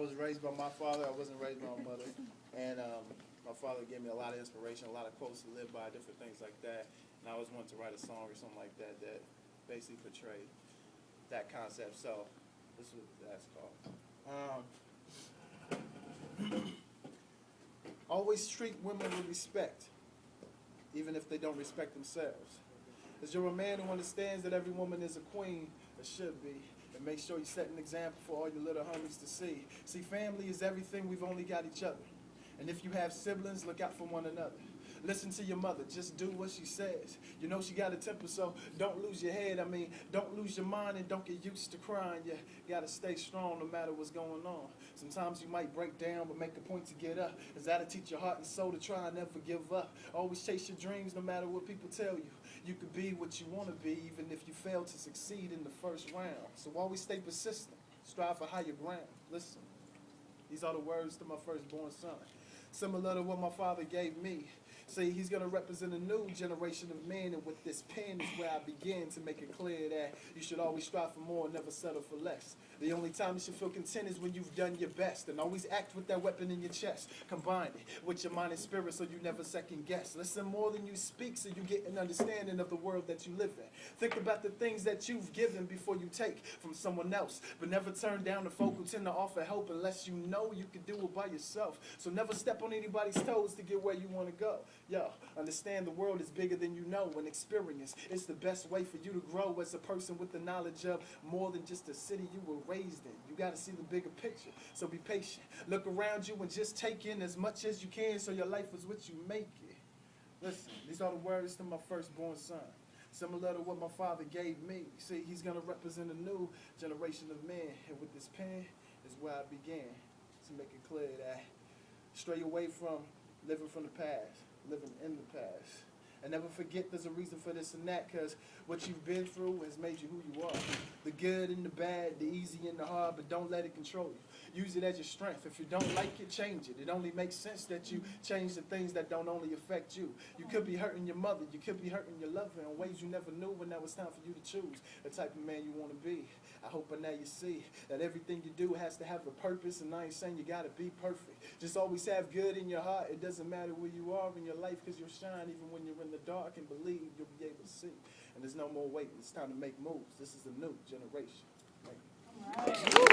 was raised by my father. I wasn't raised by my mother. And my father gave me a lot of inspiration, a lot of quotes to live by, different things like that. And I always wanted to write a song or something like that that basically portrayed that concept. So this is what that's called. Always treat women with respect, even if they don't respect themselves. As you're a man who understands that every woman is a queen, or should be, and make sure you set an example for all your little homies to see. See, family is everything, we've only got each other. And if you have siblings, look out for one another. Listen to your mother, just do what she says. You know she got a temper, so don't lose your head. I mean, don't lose your mind and don't get used to crying. You gotta stay strong no matter what's going on. Sometimes you might break down, but make a point to get up. Cause that'll teach your heart and soul to try and never give up. Always chase your dreams no matter what people tell you. You could be what you want to be, even if you fail to succeed in the first round. So always stay persistent. Strive for higher ground. Listen, these are the words to my firstborn son. Similar to what my father gave me. See, he's going to represent a new generation of men, and with this pen is where I begin to make it clear that you should always strive for more and never settle for less. The only time you should feel content is when you've done your best, and always act with that weapon in your chest. Combine it with your mind and spirit so you never second guess. Listen more than you speak so you get an understanding of the world that you live in. Think about the things that you've given before you take from someone else, but never turn down the folk who tend to offer help unless you know you can do it by yourself. So never step on anybody's toes to get where you want to go. Yo, understand the world is bigger than you know, and experience is the best way for you to grow as a person with the knowledge of more than just the city you were raised in. You got to see the bigger picture, so be patient. Look around you and just take in as much as you can so your life is what you make it. Listen, these are the words to my firstborn son. Similar to what my father gave me. See, he's going to represent a new generation of men, and with this pen is where I began to make it clear that stray away from living from the past, living in the past. And never forget there's a reason for this and that, because what you've been through has made you who you are. The good and the bad, the easy and the hard, but don't let it control you. Use it as your strength. If you don't like it, change it. It only makes sense that you change the things that don't only affect you. You could be hurting your mother. You could be hurting your lover in ways you never knew when that was time for you to choose the type of man you want to be. I hope by now you see that everything you do has to have a purpose, and I ain't saying you got to be perfect. Just always have good in your heart. It doesn't matter where you are in your life, because you'll shine even when you're in the dark, and believe you'll be able to see. And there's no more waiting. It's time to make moves. This is a new generation. All right.